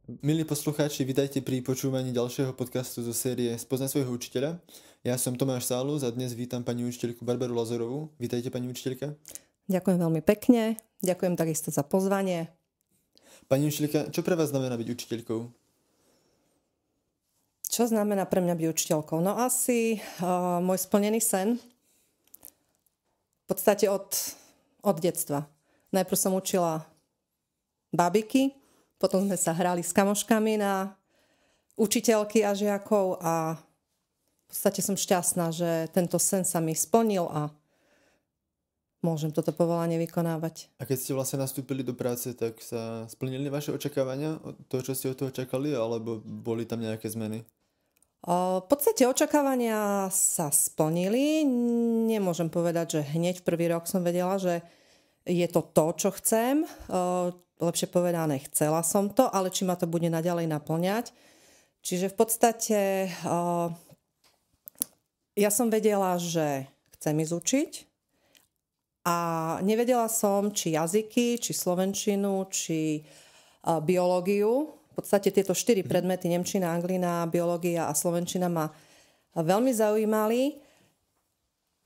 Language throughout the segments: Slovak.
Milí poslucháči, vitajte pri počúvaní ďalšieho podcastu zo série Spoznaj svojho učiteľa. Ja som Tomáš Sálus a dnes vítam pani učiteľku Barbaru Lazorovú. Vitajte, pani učiteľka. Ďakujem veľmi pekne, ďakujem takisto za pozvanie. Pani učiteľka, čo pre vás znamená byť učiteľkou? Čo znamená pre mňa byť učiteľkou? No asi môj splnený sen. V podstate od detstva. Najprv som učila babiky, potom sme sa hrali s kamoškami na učiteľky a žiakov a v podstate som šťastná, že tento sen sa mi splnil a môžem toto povolanie vykonávať. A keď ste vlastne nastúpili do práce, tak sa splnili vaše očakávania od toho, čo ste od toho čakali, alebo boli tam nejaké zmeny? V podstate očakávania sa splnili. Nemôžem povedať, že hneď v prvý rok som vedela, že je to to, čo chcem. Lepšie povedané, chcela som to, ale či ma to bude naďalej naplňať. Čiže v podstate ja som vedela, že chcem ísť učiť a nevedela som, či jazyky, či slovenčinu, či biológiu. V podstate tieto 4 predmety, nemčina, anglina, biológia a slovenčina ma veľmi zaujímali.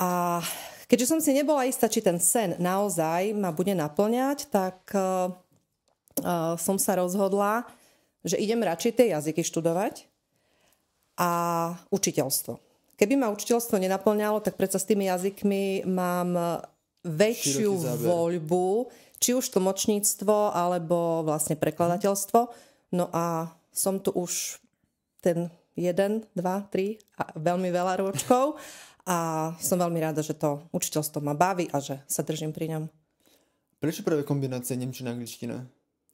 A keďže som si nebola istá, či ten sen naozaj ma bude naplňať, tak som sa rozhodla, že idem radšej tie jazyky študovať a učiteľstvo. Keby ma učiteľstvo nenaplňalo, tak predsa s tými jazykmi mám väčšiu voľbu, či už tlmočníctvo, alebo vlastne prekladateľstvo. No a som tu už ten 1, 2, 3 a veľmi veľa ročkov a som veľmi rada, že to učiteľstvo ma baví a že sa držím pri ňom. Prečo práve kombinácia nemčina a angličtina?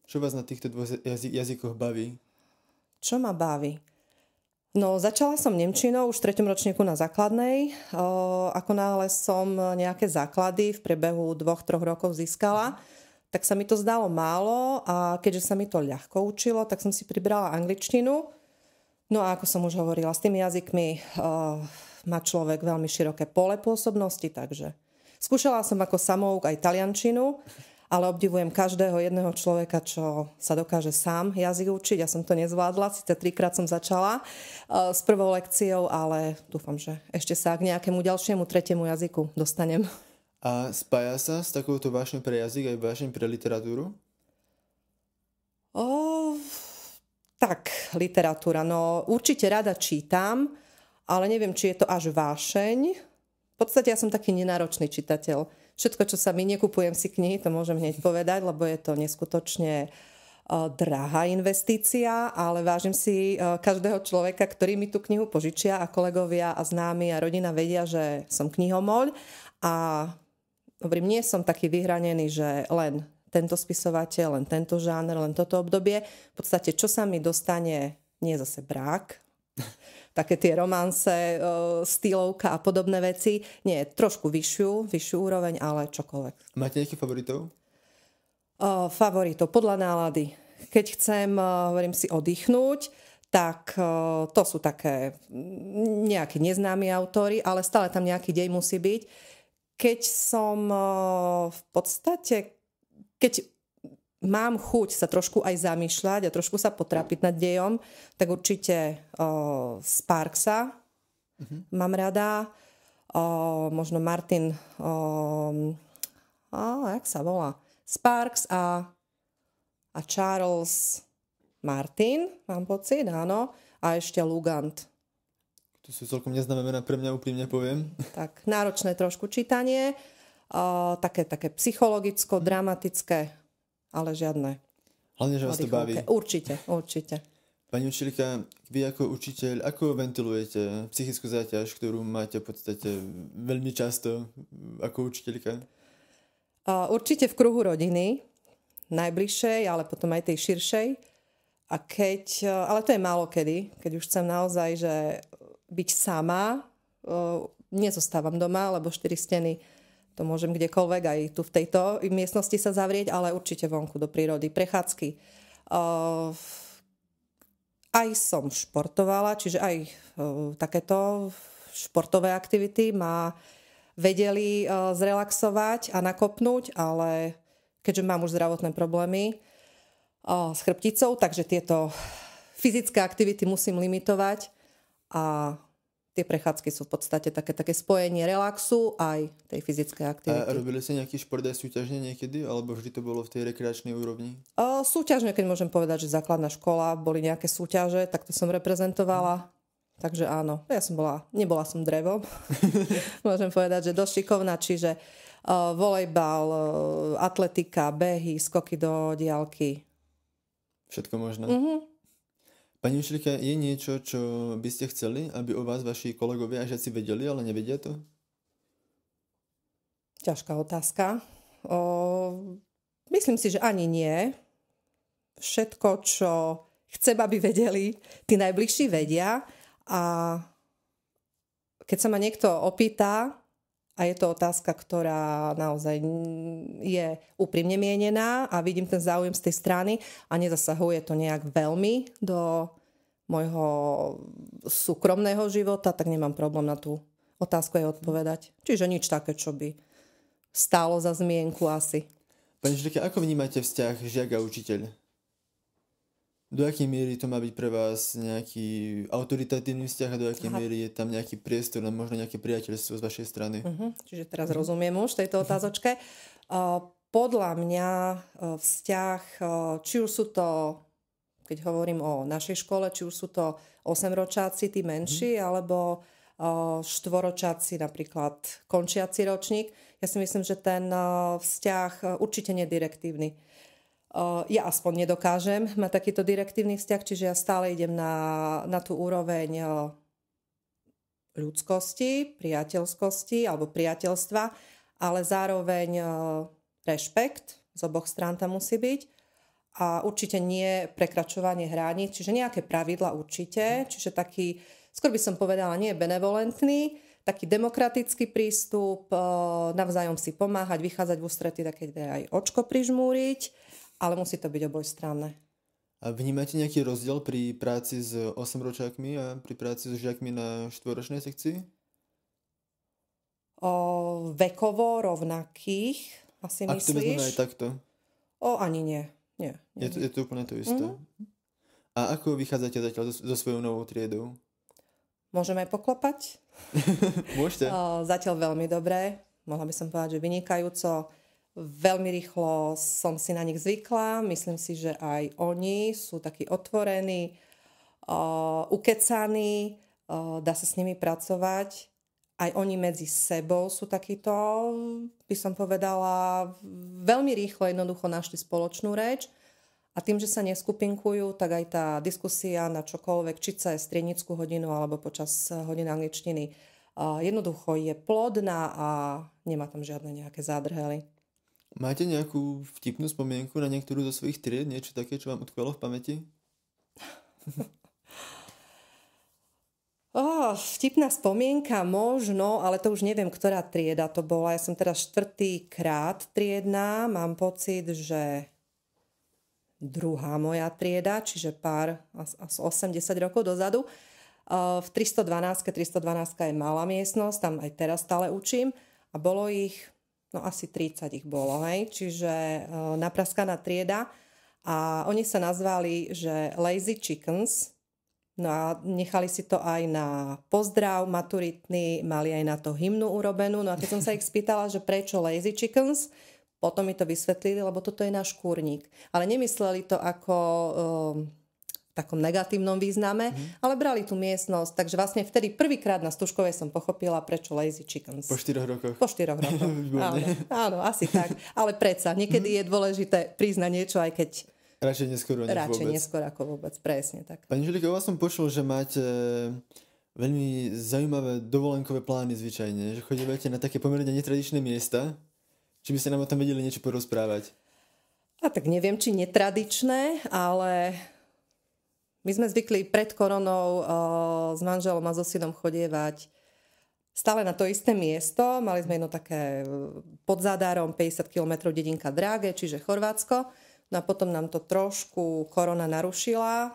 Čo vás na týchto dvoch jazykoch baví? Čo ma baví? No, začala som nemčinou už v 3. ročníku na základnej. Ako náhle som nejaké základy v priebehu 2-3 rokov získala, tak sa mi to zdalo málo a keďže sa mi to ľahko učilo, tak som si pribrala angličtinu. No a ako som už hovorila, s tými jazykmi má človek veľmi široké pole pôsobnosti, takže skúšala som ako samouk aj taliančinu, ale obdivujem každého jedného človeka, čo sa dokáže sám jazyk učiť. Ja som to nezvládla, síce 3-krát som začala s prvou lekciou, ale dúfam, že ešte sa k nejakému ďalšiemu 3. jazyku dostanem. A spája sa s takouto vášňou pre jazyk aj vášňou pre literatúru? Tak, literatúra. No určite rada čítam, ale neviem, či je to až vášeň. V podstate ja som taký nenáročný čitateľ. Všetko, čo sa mi nekupujem si knihy, to môžem hneď povedať, lebo je to neskutočne drahá investícia, ale vážim si každého človeka, ktorý mi tú knihu požičia a kolegovia a známi a rodina vedia, že som knihomoľ a hovorím, nie som taký vyhranený, že len tento spisovateľ, len tento žáner, len toto obdobie. V podstate, čo sa mi dostane, nie zase brák, také tie romanse, stylovka a podobné veci. Nie, trošku vyššiu úroveň, ale čokoľvek. Máte nejakých favoritov? Favoritov podľa nálady. Keď chcem, hovorím si, oddychnúť, tak to sú také nejakí neznámi autori, ale stále tam nejaký dej musí byť. Keď som v podstate, keď mám chuť sa trošku aj zamýšľať a trošku sa potrapiť nad dejom, tak určite Sparksa mám rada. Možno Martin, jak sa volá? Sparks a Charles Martin, mám pocit, áno. A ešte Lugant. To sú celkom neznáme mená, pre mňa úprimne poviem. Tak, náročné trošku čítanie, také psychologicko, dramatické, ale žiadne. Hlavne, že vás to baví. Určite. Pani učiteľka, vy ako učiteľ, ako ventilujete psychickú záťaž, ktorú máte v podstate veľmi často ako učiteľka? Určite v kruhu rodiny, najbližšej, ale potom aj tej širšej. A ale to je málo kedy, keď už chcem naozaj, že byť sama, nezostávam doma, lebo 4 steny to môžem kdekoľvek, aj tu v tejto miestnosti sa zavrieť, ale určite vonku do prírody, prechádzky. Aj som športovala, čiže aj takéto športové aktivity ma vedeli zrelaxovať a nakopnúť, ale keďže mám už zdravotné problémy, s chrbticou, takže tieto fyzické aktivity musím limitovať a tie prechádzky sú v podstate také spojenie relaxu aj tej fyzickej aktivity. A robili ste nejaký šport aj súťažne niekedy, alebo vždy to bolo v tej rekreačnej úrovni? Súťažne, keď môžem povedať, že základná škola, boli nejaké súťaže, tak to som reprezentovala. Takže áno, nebola som drevo. Môžem povedať, že dosť šikovná, čiže volejbal, atletika, behy, skoky do diaľky. Všetko možné. Pani učiteľka, je niečo, čo by ste chceli, aby o vás vaši kolegovia a žiaci vedeli, ale nevedia to? Ťažká otázka. Myslím si, že ani nie. Všetko, čo chcem, aby vedeli, tí najbližší vedia. A keď sa ma niekto opýta, a je to otázka, ktorá naozaj je úprimne mienená a vidím ten záujem z tej strany a nezasahuje to nejak veľmi do môjho súkromného života, tak nemám problém na tú otázku aj odpovedať. Čiže nič také, čo by stálo za zmienku asi. Pani učiteľka, ako vnímate vzťah žiak a učiteľ? Do akej miery to má byť pre vás nejaký autoritatívny vzťah a do akej miery je tam nejaký priestor na možno nejaké priateľstvo z vašej strany? Čiže teraz rozumiem už tejto otázočke. Podľa mňa vzťah, či už sú to, keď hovorím o našej škole, či už sú to 8-ročáci, tí menší, alebo 4-ročáci, napríklad končiaci ročník. Ja si myslím, že ten vzťah určite nie je direktívny. Ja aspoň nedokážem mať takýto direktívny vzťah, čiže ja stále idem na tú úroveň ľudskosti, priateľskosti alebo priateľstva, ale zároveň rešpekt z oboch strán tam musí byť a určite nie prekračovanie hraníc, čiže nejaké pravidla určite, čiže taký, skôr by som povedala, nie benevolentný, taký demokratický prístup, navzájom si pomáhať, vychádzať v ústrety, také aj očko prižmúriť, ale musí to byť obojstranné. A vnímate nejaký rozdiel pri práci s 8-ročákmi a pri práci s žiakmi na 4-ročnej sekcii? Vekovo rovnakých, asi myslíš? Ak to vezmeme aj takto? Ani nie. Nie. Je to úplne to isté. A ako vychádzate zatiaľ so svojou novou triedou? Môžeme aj poklopať? Môžete. Zatiaľ veľmi dobré. Mohla by som povedať, že vynikajúco. Veľmi rýchlo som si na nich zvykla. Myslím si, že aj oni sú takí otvorení, ukecaní, dá sa s nimi pracovať. Aj oni medzi sebou sú takíto, by som povedala, veľmi rýchlo jednoducho našli spoločnú reč. A tým, že sa neskupinkujú, tak aj tá diskusia na čokoľvek, či cez striednickú hodinu alebo počas hodiny angličtiny, jednoducho je plodná a nemá tam žiadne nejaké zádrhely. Máte nejakú vtipnú spomienku na niektorú zo svojich tried? Niečo také, čo vám utkvelo v pamäti? Vtipná spomienka možno, ale to už neviem, ktorá trieda to bola. Ja som teraz 4. krát triedna. Mám pocit, že druhá moja trieda, čiže pár asi 80 rokov dozadu. V 312 je malá miestnosť, tam aj teraz stále učím a bolo ich asi 30 ich bolo, hej? Čiže napraskaná trieda a oni sa nazvali, že Lazy Chickens, no a nechali si to aj na pozdrav maturitný, mali aj na to hymnu urobenú, no a keď som sa ich spýtala, že prečo Lazy Chickens, potom mi to vysvetlili, lebo toto je náš kurník. Ale nemysleli to ako v takom negatívnom význame, ale brali tú miestnosť. Takže vlastne vtedy prvýkrát na Stužkovej som pochopila, prečo Lazy Chickens. Po 4 rokoch. Po 4 rokoch. áno, asi tak. Ale predsa, niekedy je dôležité priznať niečo, aj keď radšej neskôr ako vôbec. Presne tak. Pani Žilika, o vás som počul, že máte veľmi zaujímavé dovolenkové plány zvyčajne, že chodívate na také pomerne netradičné miesta. Či by ste nám o tom vedeli niečo porozprávať? A tak neviem, či netradičné, ale my sme zvykli pred koronou s manželom a so synom chodievať stále na to isté miesto. Mali sme jedno také pod Zádarom 50 km dedinka Drage, čiže Chorvátsko. No a potom nám to trošku korona narušila.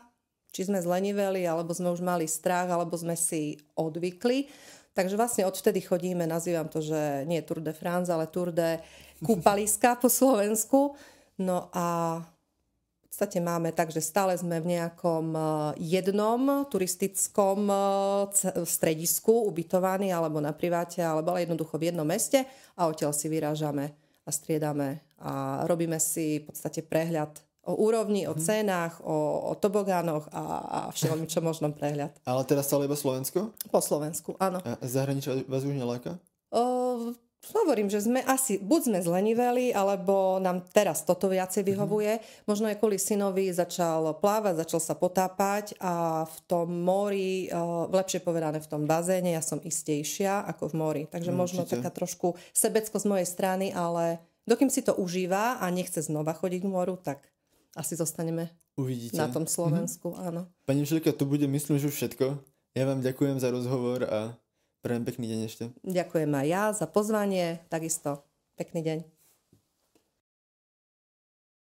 Či sme zleniveli, alebo sme už mali strach, alebo sme si odvykli. Takže vlastne odvtedy chodíme, nazývam to, že nie Tour de France, ale Tour de kúpaliska po Slovensku. No a podstate máme tak, že stále sme v nejakom jednom turistickom stredisku ubytovaní alebo na priváte, alebo jednoducho v jednom meste a odtiaľ si vyrážame a striedame a robíme si v podstate prehľad o úrovni, o cenách, o tobogánoch a všelom, čo možno prehľad. Ale teraz stále iba Slovensko? Po Slovensku, áno. A zahraničia vás už neláka? Hovorím, že sme buď sme zleniveli, alebo nám teraz toto viacej vyhovuje. Možno aj kvôli synovi začal plávať, začal sa potápať a v tom mori, lepšie povedané v tom bazéne, ja som istejšia ako v mori. Takže možno taká trošku sebecko z mojej strany, ale dokým si to užíva a nechce znova chodiť k moru, tak asi zostaneme na tom Slovensku, áno. Pani učiteľka, to bude myslím, že všetko. Ja vám ďakujem za rozhovor a prajem pekný deň ešte. Ďakujem aj ja za pozvanie, takisto pekný deň.